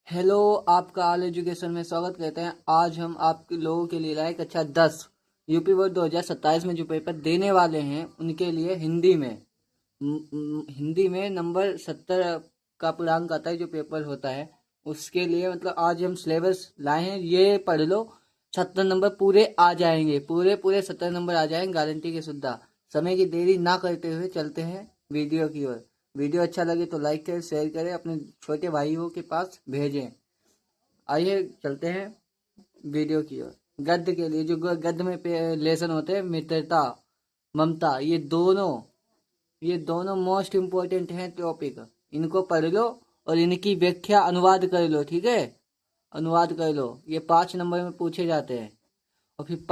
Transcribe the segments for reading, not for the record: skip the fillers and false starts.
Hello, आपका all education में स्वागत करते हैं। आज हम आप लोगों के लिए लाए कक्षा 10 यूपी बोर्ड 2027 में जो पेपर देने वाले हैं उनके लिए हिंदी में नंबर 70 का पूर्णांक आता है जो पेपर होता है उसके लिए। मतलब आज हम सिलेबस लाए हैं, ये पढ़ लो। 70 नंबर पूरे आ जाएंगे, पूरे 70 नंबर आ जाएंगे, गारंटी के शुद्धा। समय की देरी ना करते हुए चलते हैं वीडियो की ओर। वीडियो अच्छा लगे तो लाइक करें, शेयर करें, अपने छोटे भाइयों के पास भेजें। आइए चलते हैं वीडियो की ओर। गद्य के लिए जो गद्य में लेसन होते हैं, मित्रता, ममता, ये दोनों मोस्ट इम्पोर्टेंट हैं टॉपिक। इनको पढ़ लो और इनकी व्याख्या अनुवाद कर लो, ठीक है। अनुवाद कर लो, ये 5 नंबर में पूछे जाते हैं। और फिर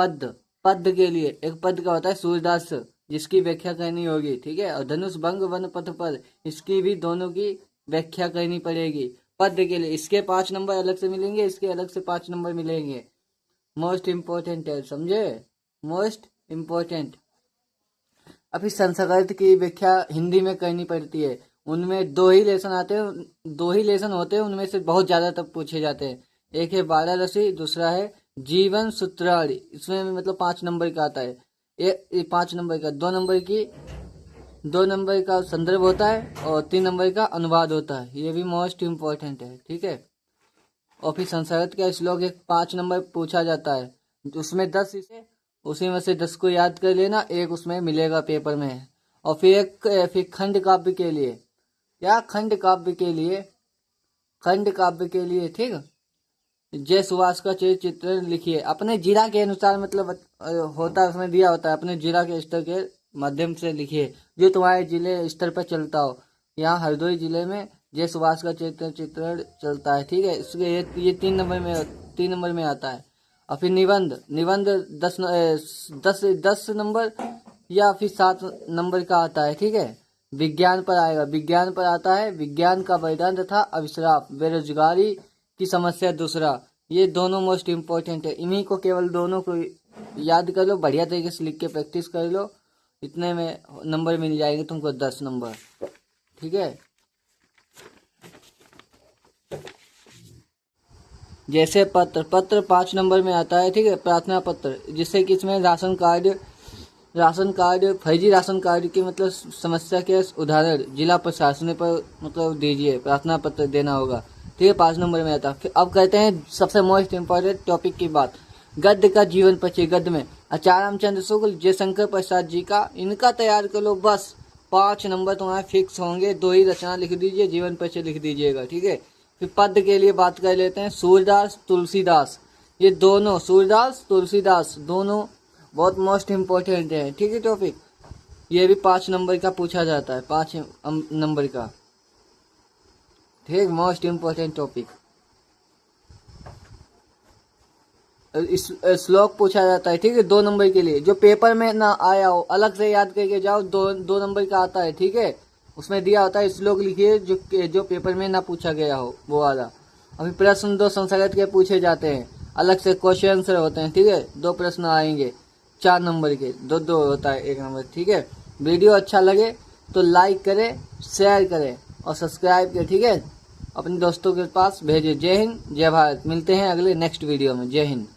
पद के लिए एक पद का होता है सूर्यदास, जिसकी व्याख्या करनी होगी, ठीक है। और धनुष भंग वन पथ पर, इसकी भी दोनों की व्याख्या करनी पड़ेगी। पद के लिए इसके 5 नंबर अलग से मिलेंगे, इसके अलग से 5 नंबर मिलेंगे। मोस्ट इम्पोर्टेंट है, समझे, मोस्ट इम्पोर्टेंट। अभी संस्कृत की व्याख्या हिंदी में करनी पड़ती है। उनमें 2 ही लेसन आते हैं, 2 ही लेसन होते हैं, उनमें से बहुत ज्यादा तब पूछे जाते हैं। एक है वाराणसी, दूसरा है जीवन सूत्रावली। इसमें मतलब 5 नंबर का आता है। 5 नंबर का, 2 नंबर का संदर्भ होता है और 3 नंबर का अनुवाद होता है। ये भी मोस्ट इम्पोर्टेंट है, ठीक है। और फिर संस्कृत का श्लोक एक 5 नंबर पूछा जाता है, उसमें 10 इसे, उसी में से 10 को याद कर लेना, एक उसमें मिलेगा पेपर में। और फिर खंड काव्य के लिए, खंड काव्य के लिए ठीक, जय सुभाष का चित्र लिखिए अपने जिला के अनुसार। मतलब होता है, उसमें दिया होता है, अपने जिला के स्तर के माध्यम से लिखिए, जो तुम्हारे जिले स्तर पर चलता हो। यहाँ हरदोई जिले में जय सुभाष का चित्र चलता है, ठीक है। इसके ये 3 नंबर में आता है। और फिर निबंध 10 नंबर या फिर 7 नंबर का आता है, ठीक है। विज्ञान पर आएगा, विज्ञान पर आता है विज्ञान का वरदान तथा अभिशाप, बेरोजगारी की समस्या दूसरा। ये दोनों मोस्ट इम्पोर्टेंट है। इन्हीं को, केवल दोनों को याद कर लो, बढ़िया तरीके से लिख के प्रैक्टिस कर लो। इतने में नंबर मिल जाएंगे तुमको, 10 नंबर, ठीक है। जैसे पत्र 5 नंबर में आता है, ठीक है। प्रार्थना पत्र, जिससे कि इसमें राशन कार्ड फर्जी राशन कार्ड की मतलब समस्या के उदाहरण जिला प्रशासन पर मतलब दीजिए, प्रार्थना पत्र देना होगा, ठीक है। 5 नंबर में आता है। फिर अब कहते हैं सबसे मोस्ट इम्पोर्टेंट टॉपिक की बात, गद्य का जीवन परिचय। गद्य में आचार्य रामचंद्र शुक्ल, जयशंकर प्रसाद जी का, इनका तैयार कर लो, बस 5 नंबर तुम्हारे फिक्स होंगे। 2 ही रचना लिख दीजिए, जीवन परिचय लिख दीजिएगा, ठीक है। फिर पद के लिए बात कर लेते हैं, सूरदास तुलसीदास, ये दोनों, सूरदास तुलसीदास दोनों बहुत मोस्ट इम्पोर्टेंट है, ठीक है टॉपिक। ये भी 5 नंबर का पूछा जाता है, 5 नंबर का, ठीक, मोस्ट इम्पोर्टेंट टॉपिक। श्लोक पूछा जाता है, ठीक है, 2 नंबर के लिए। जो पेपर में ना आया हो अलग से याद करके जाओ, 2 नंबर का आता है, ठीक है। उसमें दिया होता है श्लोक लिखिए जो पेपर में ना पूछा गया हो, वो वाला। अभी प्रश्न 2 संस्कृत के पूछे जाते हैं, अलग से क्वेश्चन आंसर होते हैं, ठीक है। 2 प्रश्न आएंगे 4 नंबर के, 2 होता है 1 नंबर, ठीक है। वीडियो अच्छा लगे तो लाइक करें, शेयर करें और सब्सक्राइब करें, ठीक है। अपने दोस्तों के पास भेजें। जय हिंद, जय भारत। मिलते हैं अगले नेक्स्ट वीडियो में। जय हिंद।